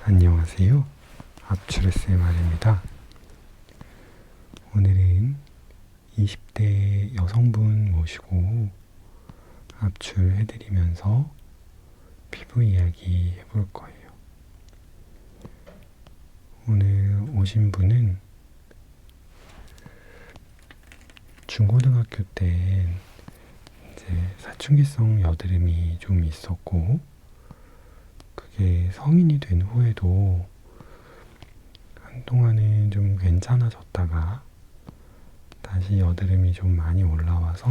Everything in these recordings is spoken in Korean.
안녕하세요. 압출 SMR입니다. 오늘은 20대 여성분 모시고 압출해드리면서 피부 이야기 해볼 거예요. 오늘 오신 분은 중고등학교 때 이제 사춘기성 여드름이 좀 있었고, 그게 성인이 된 후에도 한동안은 좀 괜찮아졌다가 다시 여드름이 좀 많이 올라와서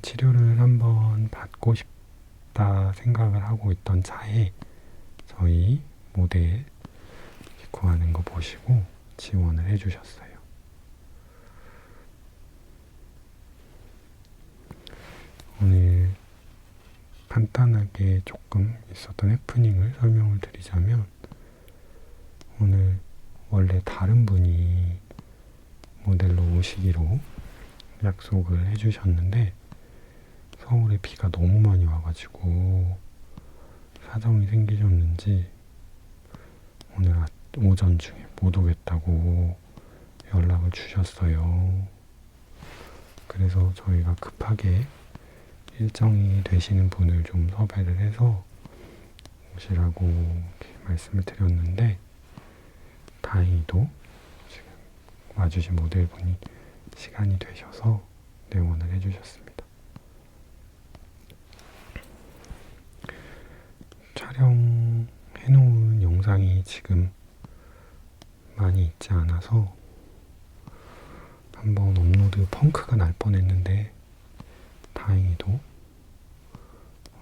치료를 한번 받고 싶다 생각을 하고 있던 차에 저희 모델 구하는 거 보시고 지원을 해주셨어요. 오늘 간단하게 조금 있었던 해프닝을 설명을 드리자면, 오늘 원래 다른 분이 모델로 오시기로 약속을 해주셨는데 서울에 비가 너무 많이 와가지고 사정이 생기셨는지 오늘 오전 중에 못 오겠다고 연락을 주셨어요. 그래서 저희가 급하게 일정이 되시는 분을 좀 섭외를 해서 오시라고 이렇게 말씀을 드렸는데, 다행히도 지금 와주신 모델분이 시간이 되셔서 내원을 해주셨습니다. 촬영해놓은 영상이 지금 많이 있지 않아서 한번 업로드 펑크가 날 뻔했는데 다행히도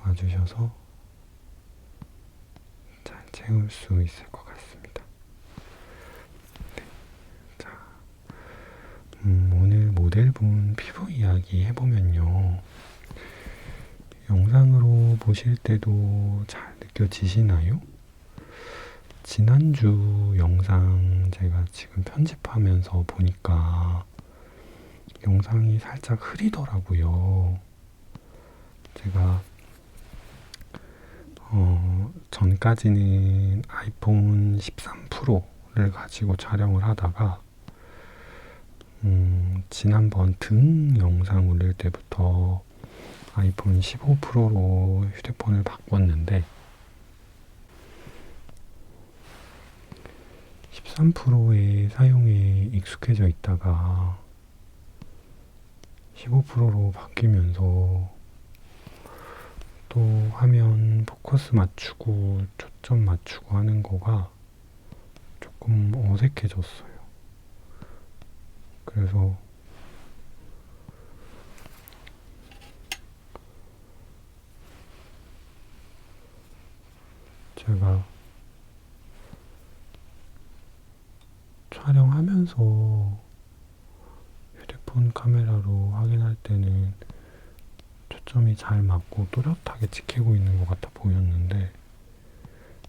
와주셔서 잘 채울 수 있을 것 같습니다. 네. 자, 오늘 모델분 피부 이야기 해보면요, 영상으로 보실 때도 잘 느껴지시나요? 지난주 영상 제가 지금 편집하면서 보니까 영상이 살짝 흐리더라고요. 제가 전까지는 아이폰 13 프로를 가지고 촬영을 하다가 지난번 등 영상 올릴 때부터 아이폰 15 프로로 휴대폰을 바꿨는데, 13 프로의 사용에 익숙해져 있다가 15 프로로 바뀌면서 또 화면 포커스 맞추고 초점 맞추고 하는 거가 조금 어색해졌어요. 그래서 제가 촬영하면서 휴대폰 카메라로 확인할 때는 초점이 잘 맞고 또렷하게 찍히고 있는 것 같아 보였는데,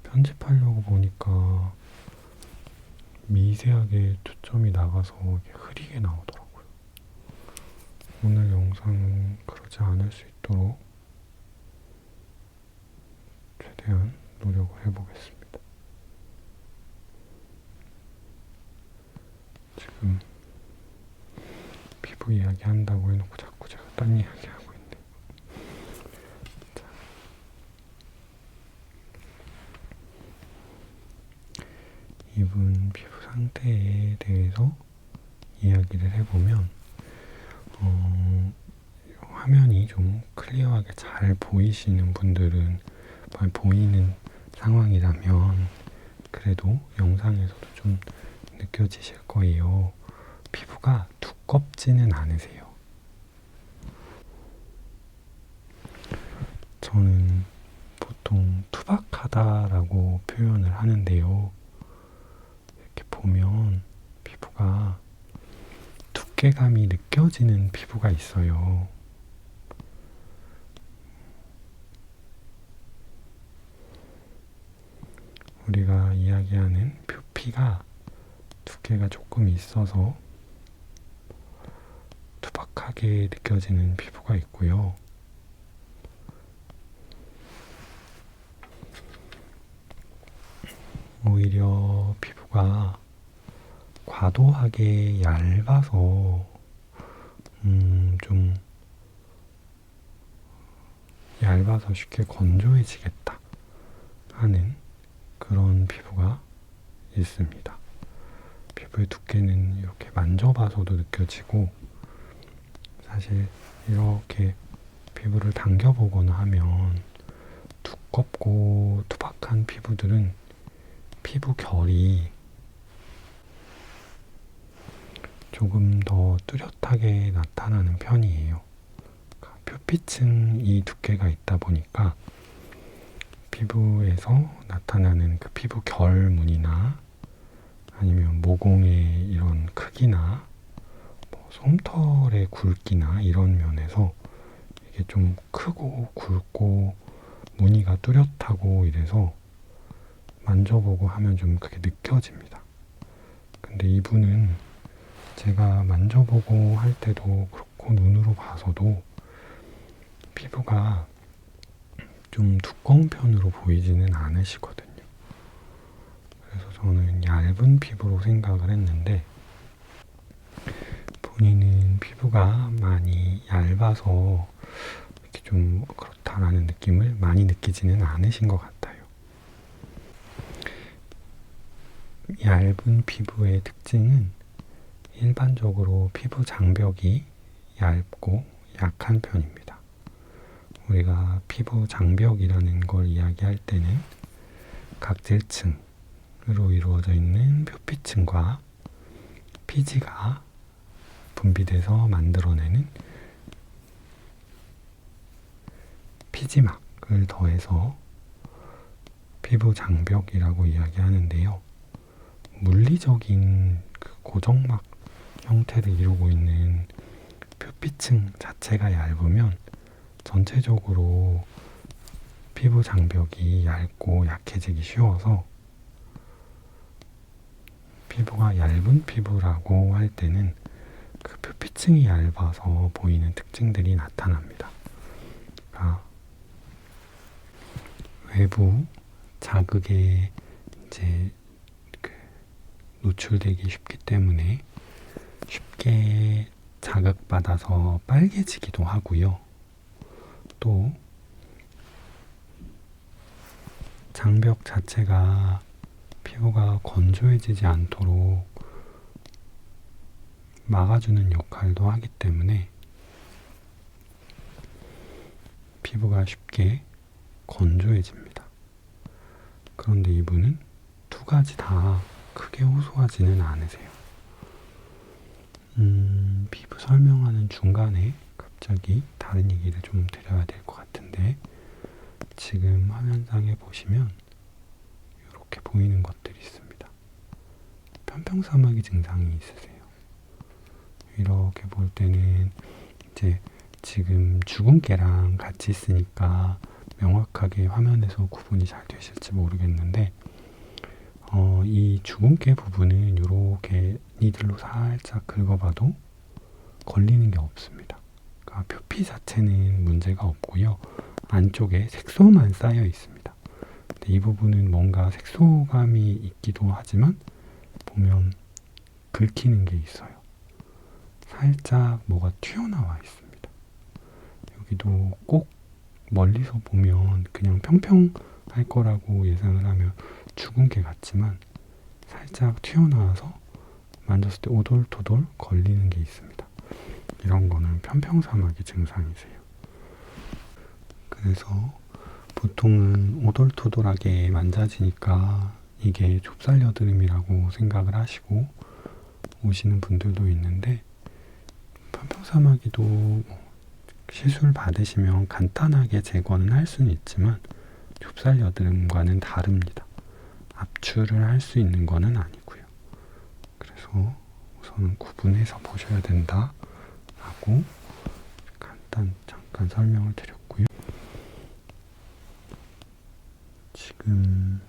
편집하려고 보니까 미세하게 초점이 나가서 흐리게 나오더라고요. 오늘 영상은 그러지 않을 수 있도록 최대한 노력을 해보겠습니다. 지금 피부 이야기 한다고 해놓고 자꾸 제가 딴 이야기 하고 있네. 자, 이분 피부 상태에 대해서 이야기를 해보면, 화면이 좀 클리어하게 잘 보이시는 분들은, 보이는 상황이라면 그래도 영상에서도 좀 느껴지실 거예요. 피부가 두껍지는 않으세요. 저는 보통 투박하다라고 표현을 하는데요, 이렇게 보면 피부가 두께감이 느껴지는 피부가 있어요. 우리가 이야기하는 표피가 두께가 조금 있어서 투박하게 느껴지는 피부가 있고요. 오히려 피부가 과도하게 얇아서 좀 얇아서 쉽게 건조해지겠다 하는 그런 피부가 있습니다. 피부의 두께는 이렇게 만져봐서도 느껴지고, 사실 이렇게 피부를 당겨보거나 하면 두껍고 투박한 피부들은 피부 결이 조금 더 뚜렷하게 나타나는 편이에요. 표피층이 두께가 있다 보니까 피부에서 나타나는 그 피부 결무늬나 아니면 모공의 이런 크기나 솜털의 굵기나 이런 면에서 이게 좀 크고 굵고 무늬가 뚜렷하고 이래서 만져보고 하면 좀 그게 느껴집니다. 근데 이분은 제가 만져보고 할 때도 그렇고 눈으로 봐서도 피부가 좀 두꺼운 편으로 보이지는 않으시거든요. 그래서 저는 얇은 피부로 생각을 했는데, 본인은 피부가 많이 얇아서 이렇게 좀 그렇다라는 느낌을 많이 느끼지는 않으신 것 같아요. 얇은 피부의 특징은 일반적으로 피부 장벽이 얇고 약한 편입니다. 우리가 피부 장벽이라는 걸 이야기할 때는 각질층으로 이루어져 있는 표피층과 피지가 분비돼서 만들어내는 피지막을 더해서 피부 장벽이라고 이야기하는데요. 물리적인 그 고정막 형태를 이루고 있는 표피층 자체가 얇으면 전체적으로 피부 장벽이 얇고 약해지기 쉬워서 피부가 얇은 피부라고 할 때는 그 표피층이 얇아서 보이는 특징들이 나타납니다. 그러니까 외부 자극에 이제 노출되기 쉽기 때문에 쉽게 자극받아서 빨개지기도 하고요. 또 장벽 자체가 피부가 건조해지지 않도록 막아주는 역할도 하기 때문에 피부가 쉽게 건조해집니다. 그런데 이분은 두 가지 다 크게 호소하지는 않으세요. 피부 설명하는 중간에 갑자기 다른 얘기를 좀 드려야 될 것 같은데, 지금 화면상에 보시면 이렇게 보이는 것들이 있습니다. 편평사마귀 증상이 있으세요. 이렇게 볼 때는 이제 지금 주근깨랑 같이 있으니까 명확하게 화면에서 구분이 잘 되실지 모르겠는데, 이 주근깨 부분은 이렇게 니들로 살짝 긁어봐도 걸리는 게 없습니다. 그러니까 표피 자체는 문제가 없고요. 안쪽에 색소만 쌓여 있습니다. 근데 이 부분은 뭔가 색소감이 있기도 하지만 보면 긁히는 게 있어요. 살짝 뭐가 튀어나와 있습니다. 여기도 꼭 멀리서 보면 그냥 평평할 거라고 예상을 하면 주근깨 같지만 살짝 튀어나와서 만졌을 때 오돌토돌 걸리는 게 있습니다. 이런 거는 편평사마귀 증상이세요. 그래서 보통은 오돌토돌하게 만져지니까 이게 좁쌀여드름이라고 생각을 하시고 오시는 분들도 있는데, 편평사마귀도 시술 받으시면 간단하게 제거는 할 수는 있지만 좁쌀여드름과는 다릅니다. 압출을 할 수 있는 거는 아니고요. 그래서 우선은 구분해서 보셔야 된다 라고 잠깐 설명을 드렸고요. 지금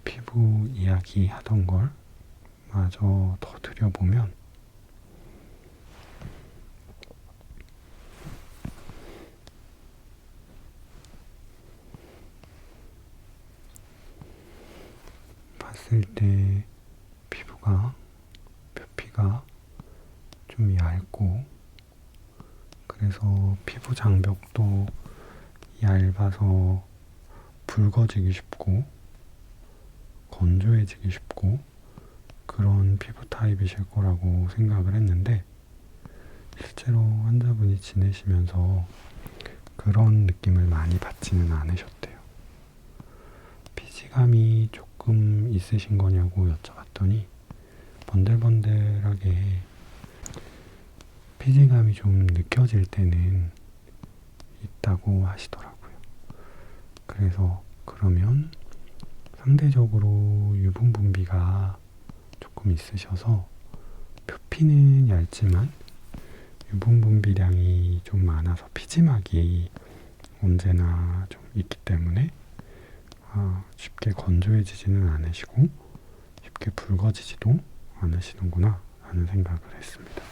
피부 이야기 하던 걸 마저 더 드려보면, 봤을 때 피부가, 표피가 좀 얇고, 그래서 피부 장벽도 얇아서 붉어지기 쉽고 건조해지기 쉽고 그런 피부 타입이실 거라고 생각을 했는데, 실제로 환자분이 지내시면서 그런 느낌을 많이 받지는 않으셨대요. 피지감이 조금 있으신 거냐고 여쭤봤더니 번들번들하게 피지감이 좀 느껴질 때는 있다고 하시더라고요. 그래서 그러면 상대적으로 유분 분비가 조금 있으셔서 표피는 얇지만 유분 분비량이 좀 많아서 피지막이 언제나 좀 있기 때문에 쉽게 건조해지지는 않으시고 쉽게 붉어지지도 않으시는구나 라는 생각을 했습니다.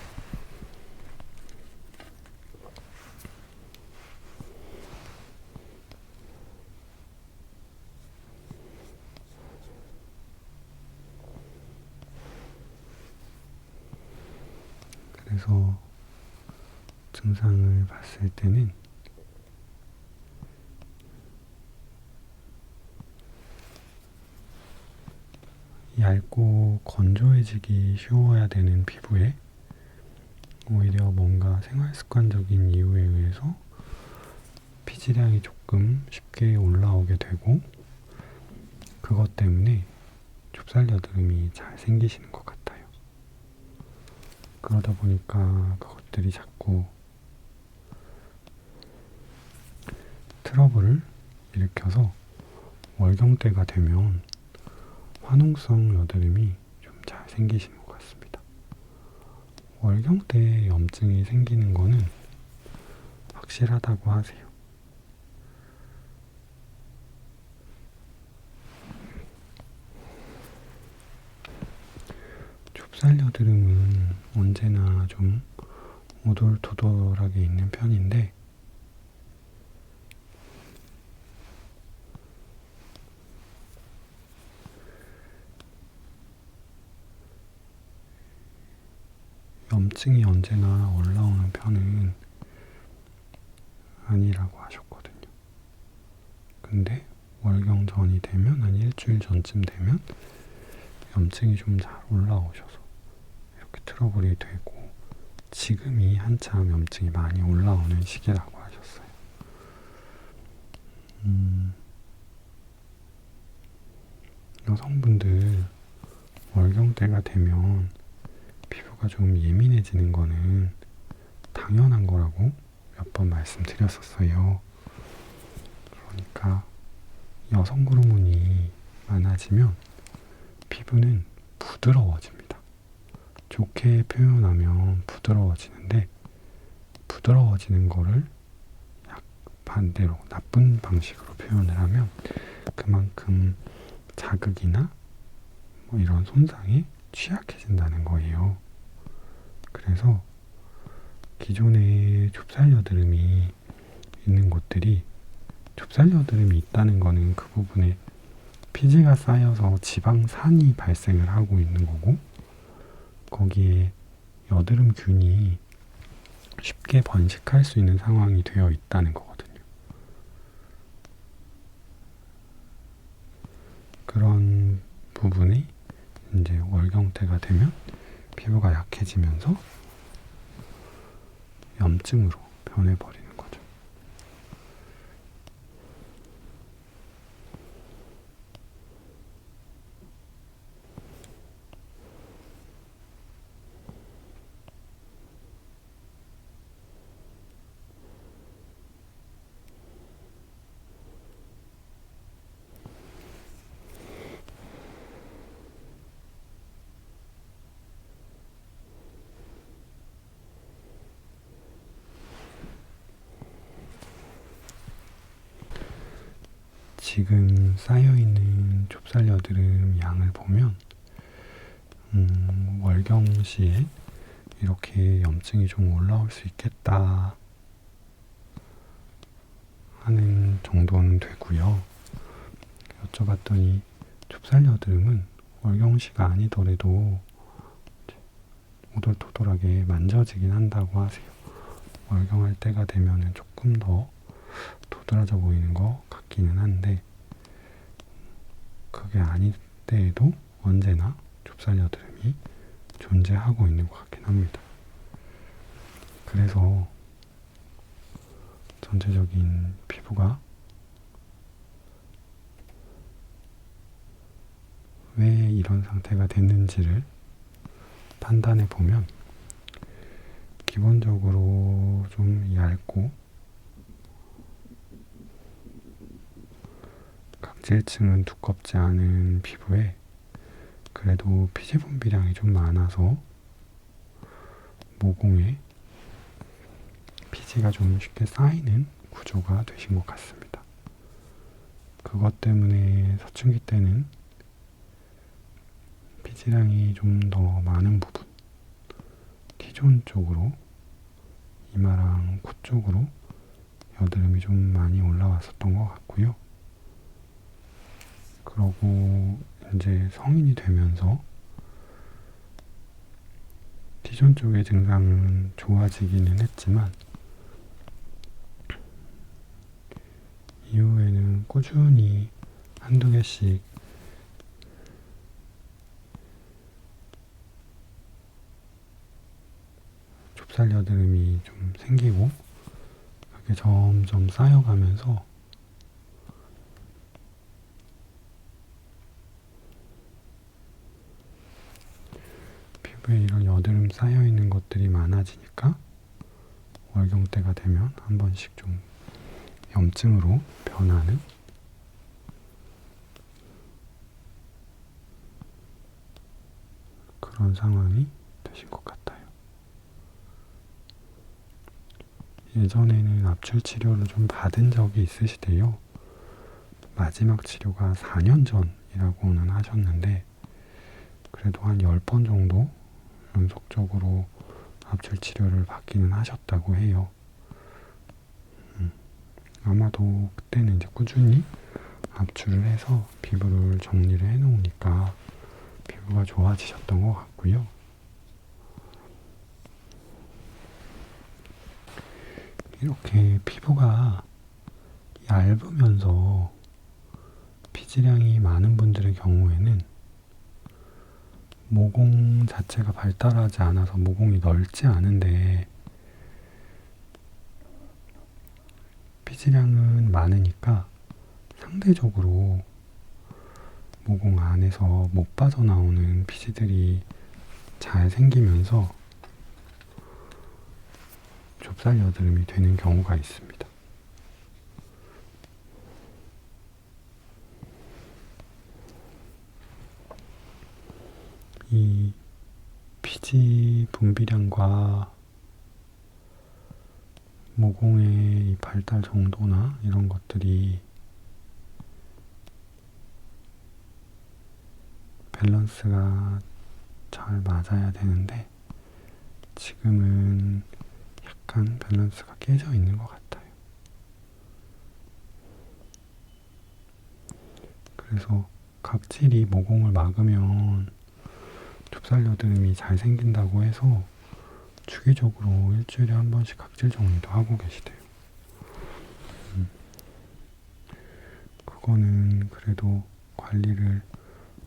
그래서 증상을 봤을 때는 얇고 건조해지기 쉬워야 되는 피부에 오히려 뭔가 생활습관적인 이유에 의해서 피지량이 조금 쉽게 올라오게 되고, 그것 때문에 좁쌀 여드름이 잘 생기시는 것 같아요. 그러다 보니까 그것들이 자꾸 트러블을 일으켜서 월경때가 되면 화농성 여드름이 좀 잘 생기시는 것 같습니다. 월경때에 염증이 생기는 거는 확실하다고 하세요. 좁쌀 여드름은 언제나 좀 오돌토돌하게 있는 편인데, 염증이 언제나 올라오는 편은 아니라고 하셨거든요. 근데 월경 전이 되면, 한 일주일 전쯤 되면 염증이 좀 잘 올라오셔서 이렇게 트러블이 되고, 지금이 한참 염증이 많이 올라오는 시기라고 하셨어요. 여성분들 월경때가 되면 피부가 좀 예민해지는 거는 당연한 거라고 몇 번 말씀드렸었어요. 그러니까 여성 호르몬이 많아지면 피부는 부드러워집니다. 좋게 표현하면 부드러워지는데, 부드러워지는 거를 반대로 나쁜 방식으로 표현을 하면 그만큼 자극이나 뭐 이런 손상에 취약해진다는 거예요. 그래서 기존에 좁쌀 여드름이 있는 곳들이, 좁쌀 여드름이 있다는 거는 그 부분에 피지가 쌓여서 지방산이 발생을 하고 있는 거고, 거기에 여드름균이 쉽게 번식할 수 있는 상황이 되어 있다는 거거든요. 그런 부분이 이제 월경때가 되면 피부가 약해지면서 염증으로 변해버리는 거죠. 지금 쌓여있는 좁쌀 여드름 양을 보면 월경 시에 이렇게 염증이 좀 올라올 수 있겠다 하는 정도는 되고요. 여쭤봤더니 좁쌀 여드름은 월경시가 아니더라도 오돌토돌하게 만져지긴 한다고 하세요. 월경할 때가 되면은 조금 더 도드라져 보이는 것 같기는 한데, 그게 아닐 때에도 언제나 좁쌀 여드름이 존재하고 있는 것 같긴 합니다. 그래서 전체적인 피부가 왜 이런 상태가 됐는지를 판단해 보면, 기본적으로 좀 얇고 각질층은 두껍지 않은 피부에 그래도 피지 분비량이 좀 많아서 모공에 피지가 좀 쉽게 쌓이는 구조가 되신 것 같습니다. 그것 때문에 사춘기 때는 피지량이 좀 더 많은 부분, T존 쪽으로, 이마랑 코 쪽으로 여드름이 좀 많이 올라왔었던 것 같고요. 그러고 이제 성인이 되면서 T존 쪽의 증상은 좋아지기는 했지만, 이후에는 꾸준히 한두 개씩 좁쌀 여드름이 좀 생기고, 그게 점점 쌓여가면서 피부에 이런 여드름 쌓여있는 것들이 많아지니까 월경 때가 되면 한 번씩 좀 염증으로 변하는 그런 상황이 되신 것 같아요. 예전에는 압출 치료를 좀 받은 적이 있으시대요. 마지막 치료가 4년 전이라고는 하셨는데, 그래도 한 10번 정도 연속적으로 압출 치료를 받기는 하셨다고 해요. 아마도 그때는 이제 꾸준히 압출을 해서 피부를 정리를 해 놓으니까 피부가 좋아지셨던 것 같고요. 이렇게 피부가 얇으면서 피지량이 많은 분들의 경우에는 모공 자체가 발달하지 않아서 모공이 넓지 않은데 피지량은 많으니까 상대적으로 모공 안에서 못 빠져나오는 피지들이 잘 생기면서 좁쌀 여드름이 되는 경우가 있습니다. 이 피지 분비량과 모공의 발달 정도나 이런 것들이 밸런스가 잘 맞아야 되는데, 지금은 약간 밸런스가 깨져 있는 것 같아요. 그래서 각질이 모공을 막으면 좁쌀 여드름이 잘 생긴다고 해서 주기적으로 일주일에 한 번씩 각질 정리도 하고 계시대요. 그거는 그래도 관리를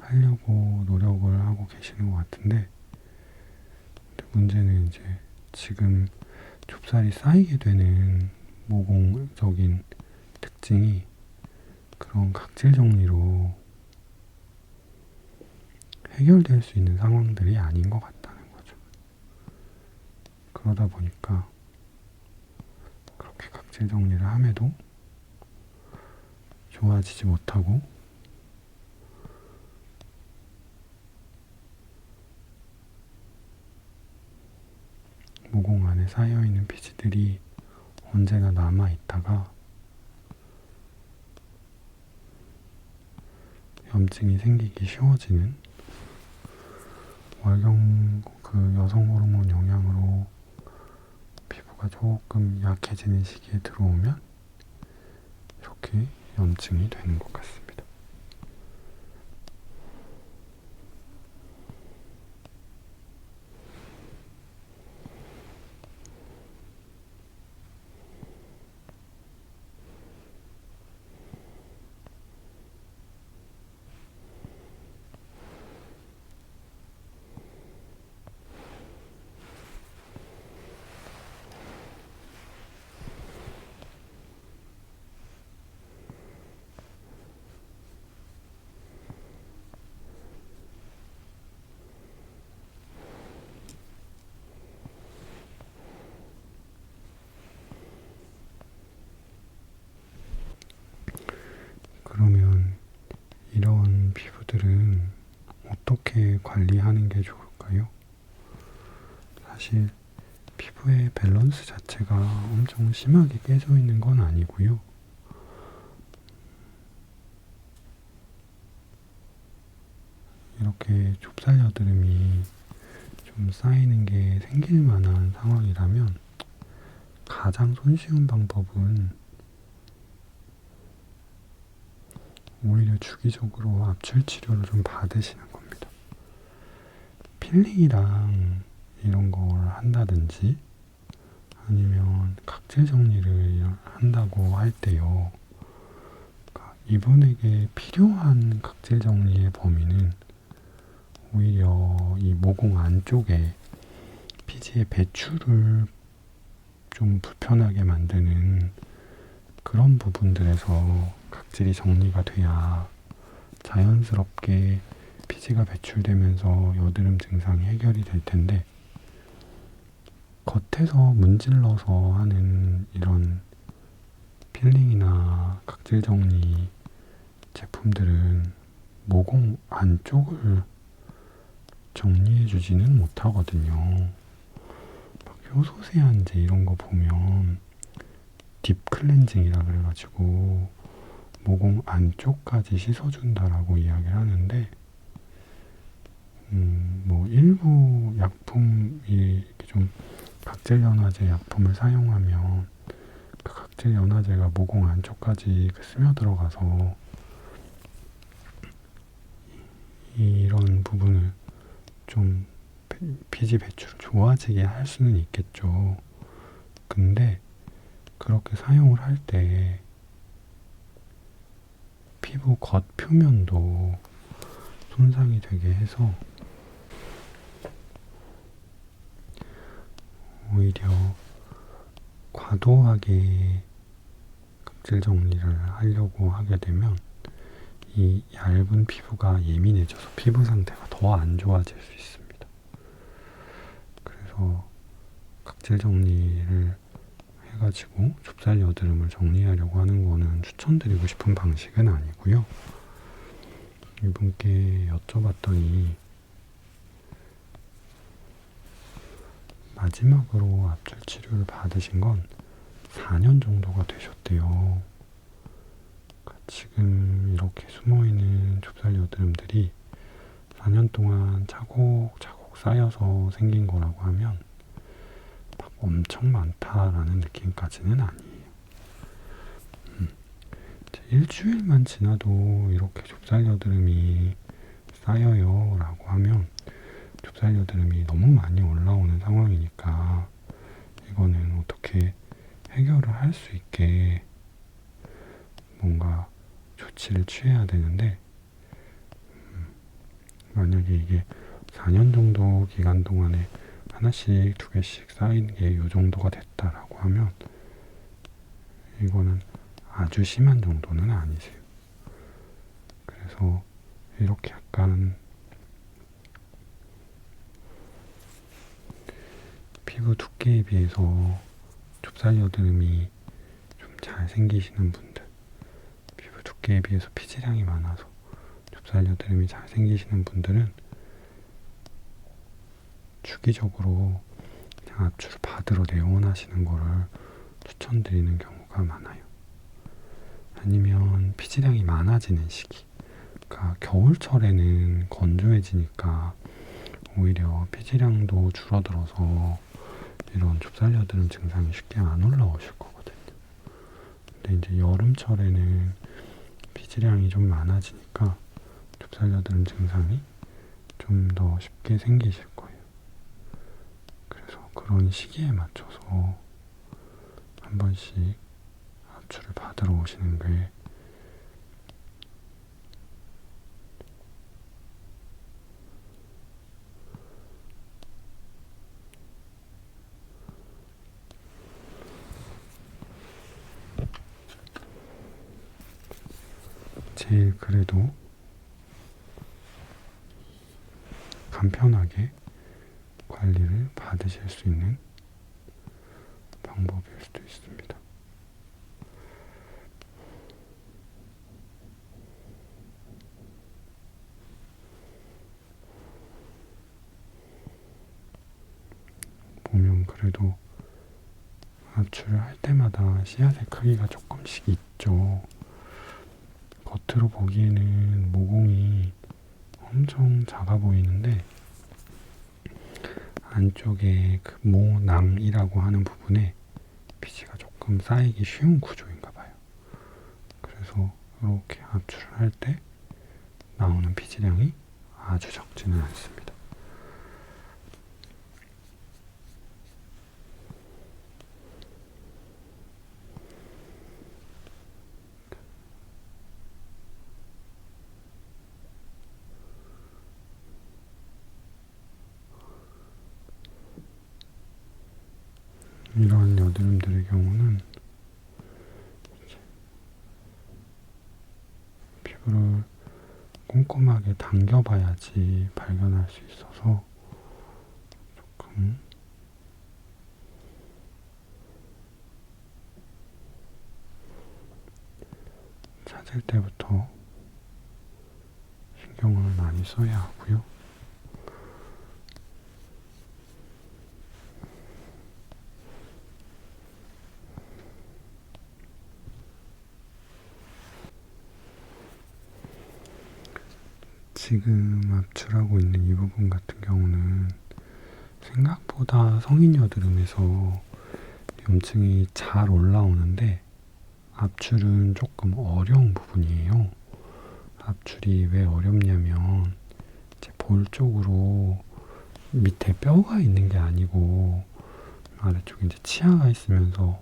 하려고 노력을 하고 계시는 것 같은데, 근데 문제는 이제 지금 좁쌀이 쌓이게 되는 모공적인 특징이 그런 각질 정리로 해결될 수 있는 상황들이 아닌 것 같다는 거죠. 그러다 보니까 그렇게 각질 정리를 함에도 좋아지지 못하고 모공 안에 쌓여있는 피지들이 언제나 남아있다가 염증이 생기기 쉬워지는, 월경 그 여성 호르몬 영향으로 피부가 조금 약해지는 시기에 들어오면 이렇게 염증이 되는 것 같습니다. 이런 피부들은 어떻게 관리하는 게 좋을까요? 사실 피부의 밸런스 자체가 엄청 심하게 깨져 있는 건 아니고요. 이렇게 좁쌀 여드름이 좀 쌓이는 게 생길 만한 상황이라면 가장 손쉬운 방법은 오히려 주기적으로 압출 치료를 좀 받으시는 겁니다. 필링이랑 이런 걸 한다든지 아니면 각질 정리를 한다고 할 때요. 그러니까 이분에게 필요한 각질 정리의 범위는 오히려 이 모공 안쪽에 피지의 배출을 좀 불편하게 만드는 그런 부분들에서 각질이 정리가 돼야 자연스럽게 피지가 배출되면서 여드름 증상이 해결이 될 텐데, 겉에서 문질러서 하는 이런 필링이나 각질 정리 제품들은 모공 안쪽을 정리해주지는 못하거든요. 효소 세안제 이런 거 보면 딥 클렌징이라 그래가지고 모공 안쪽까지 씻어준다라고 이야기를 하는데, 뭐 일부 약품이 이렇게 좀 각질 연화제 약품을 사용하면 그 각질 연화제가 모공 안쪽까지 스며 들어가서 이런 부분을 좀 피지 배출을 좋아지게 할 수는 있겠죠. 근데 그렇게 사용을 할 때 피부 겉 표면도 손상이 되게 해서 오히려 과도하게 각질 정리를 하려고 하게 되면 이 얇은 피부가 예민해져서 피부 상태가 더 안 좋아질 수 있습니다. 그래서 각질 정리를 해가지고 좁쌀 여드름을 정리하려고 하는 거는 추천드리고 싶은 방식은 아니고요. 이분께 여쭤봤더니 마지막으로 압출 치료를 받으신 건 4년 정도가 되셨대요. 지금 이렇게 숨어있는 좁쌀 여드름들이 4년 동안 차곡차곡 쌓여서 생긴 거라고 하면 막 엄청 많다라는 느낌까지는 아니에요. 일주일만 지나도 이렇게 좁쌀 여드름이 쌓여요 라고 하면 좁쌀 여드름이 너무 많이 올라오는 상황이니까 이거는 어떻게 해결을 할 수 있게 뭔가 조치를 취해야 되는데, 만약에 이게 4년 정도 기간 동안에 하나씩 두 개씩 쌓인 게 이 정도가 됐다라고 하면 이거는 아주 심한 정도는 아니세요. 그래서 이렇게 약간 피부 두께에 비해서 좁쌀 여드름이 좀 잘 생기시는 분들, 피부 두께에 비해서 피지량이 많아서 좁쌀 여드름이 잘 생기시는 분들은 주기적으로 그냥 압출을 받으러 내원하시는 거를 추천드리는 경우가 많아요. 아니면 피지량이 많아지는 시기, 그러니까 겨울철에는 건조해지니까 오히려 피지량도 줄어들어서 이런 좁쌀 여드름 증상이 쉽게 안 올라오실 거거든요. 근데 이제 여름철에는 피지량이 좀 많아지니까 좁쌀 여드름 증상이 좀 더 쉽게 생기실 거예요. 그래서 그런 시기에 맞춰서 한 번씩 압출을 받으러 오시는 게 제일 그래도 간편하게 관리를 받으실 수 있는 방법일 수도 있습니다. 그래도 압출을 할 때마다 씨앗의 크기가 조금씩 있죠. 겉으로 보기에는 모공이 엄청 작아 보이는데 안쪽에 그 모낭이라고 하는 부분에 피지가 조금 쌓이기 쉬운 구조인가 봐요. 그래서 이렇게 압출을 할 때 나오는 피지량이 아주 적지는 않습니다. 이러한 여드름들의 경우는 피부를 꼼꼼하게 당겨봐야지 발견할 수 있어서 조금 찾을 때부터 신경을 많이 써야 하고요. 지금 압출하고 있는 이 부분 같은 경우는 생각보다 성인 여드름에서 염증이 잘 올라오는데 압출은 조금 어려운 부분이에요. 압출이 왜 어렵냐면 이제 볼 쪽으로 밑에 뼈가 있는 게 아니고 아래쪽에 이제 치아가 있으면서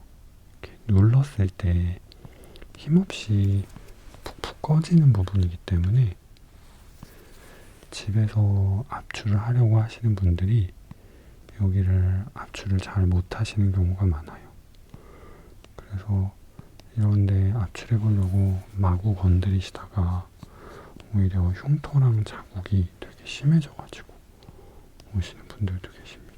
이렇게 눌렀을 때 힘없이 푹푹 꺼지는 부분이기 때문에 집에서 압출을 하려고 하시는 분들이 여기를 압출을 잘 못하시는 경우가 많아요. 그래서 이런데 압출해 보려고 마구 건드리시다가 오히려 흉터랑 자국이 되게 심해져가지고 오시는 분들도 계십니다.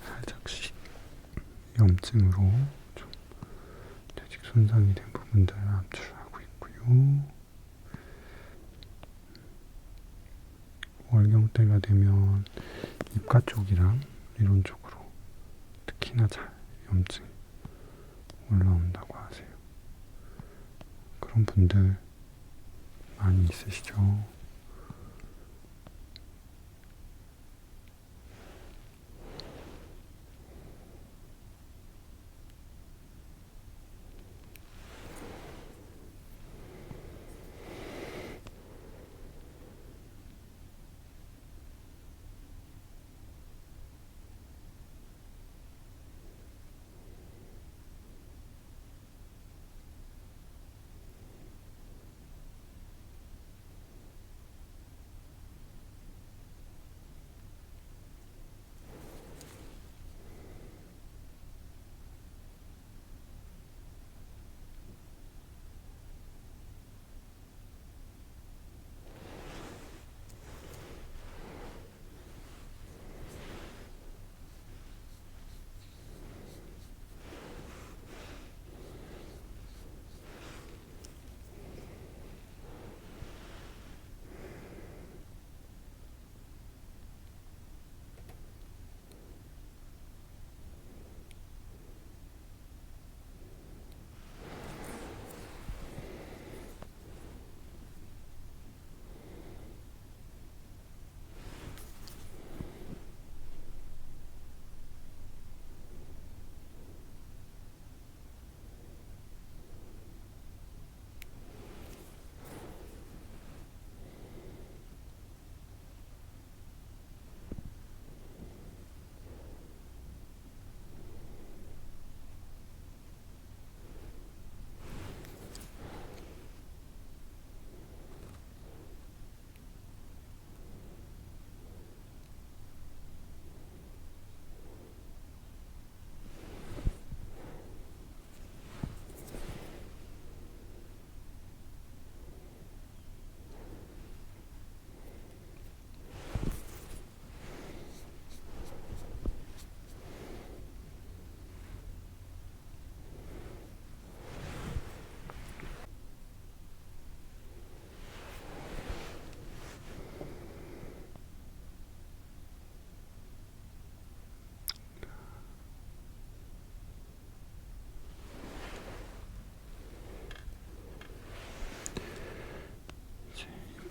살짝씩 염증으로 좀 퇴직 손상이 된 부분들을 압출하고 있고요. 월경 때가 되면 입가 쪽이랑 이런 쪽으로 특히나 잘 염증이 올라온다고 하세요. 그런 분들 많이 있으시죠?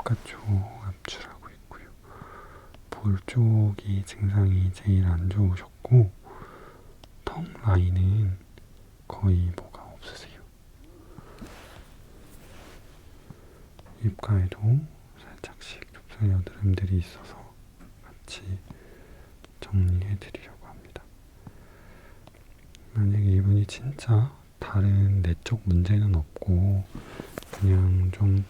바깥쪽 압출하고 있고요. 볼 쪽이 증상이 제일 안 좋으셨고 턱 라인은 거의 뭐가 없으세요. 입가에도 살짝씩 좁쌀 여드름들이 있어서 같이 정리해드리려고 합니다. 만약에 이분이 진짜 다른 내적 문제는 없고 그냥 좀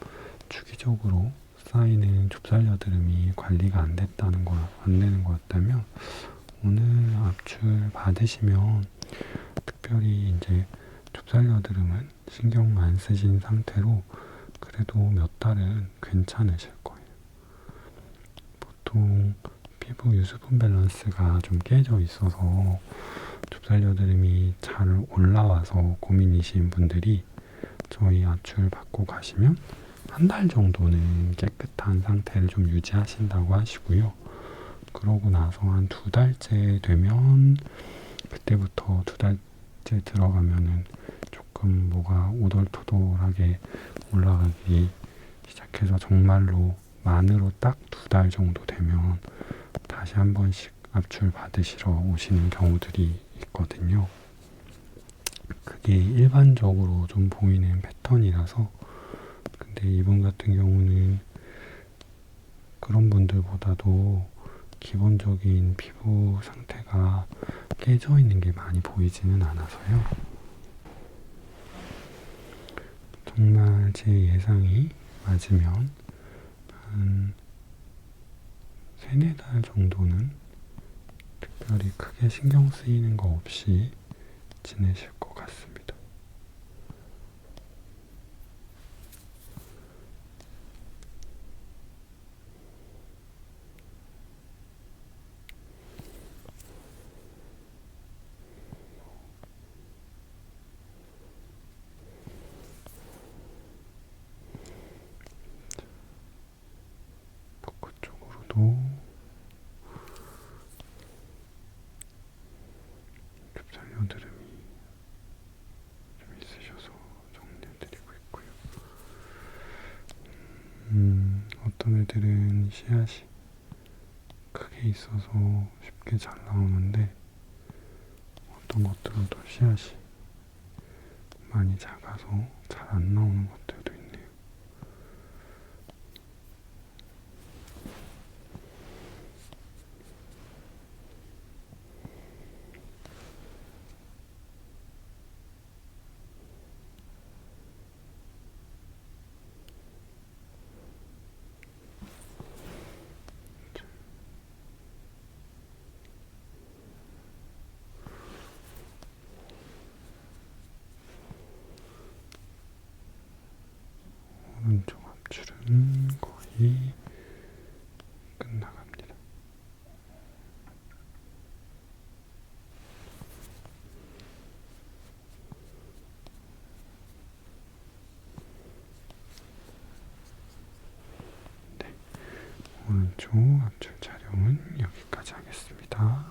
주기적으로 쌓이는 좁쌀 여드름이 관리가 안 됐다는 거, 안 되는 거였다면 오늘 압출 받으시면 특별히 이제 좁쌀 여드름은 신경 안 쓰신 상태로 그래도 몇 달은 괜찮으실 거예요. 보통 피부 유수분 밸런스가 좀 깨져 있어서 좁쌀 여드름이 잘 올라와서 고민이신 분들이 저희 압출 받고 가시면 한 달 정도는 깨끗한 상태를 좀 유지하신다고 하시고요. 그러고 나서 한 2달째 되면 그때부터 2달째 들어가면은 조금 뭐가 오돌토돌하게 올라가기 시작해서 정말로 만으로 딱 2달 정도 되면 다시 한 번씩 압출 받으시러 오시는 경우들이 있거든요. 그게 일반적으로 좀 보이는 패턴이라서 근데 이분 같은 경우는 그런 분들보다도 기본적인 피부 상태가 깨져 있는 게 많이 보이지는 않아서요. 정말 제 예상이 맞으면 한 3-4달 정도는 특별히 크게 신경 쓰이는 거 없이 지내실 것 같습니다. 복부 쪽으로도 좁쌀 여드름이 좀 있으셔서 정리해드리고 있고요. 어떤 애들은 씨앗이 크게 있어서 쉽게 잘 나오는데 어떤 것들은 또 씨앗이 많이 작아서 잘 안 나오는 것들도 있네요. 오른쪽 압출은 거의 끝나갑니다. 네, 오른쪽 압출 촬영은 여기까지 하겠습니다.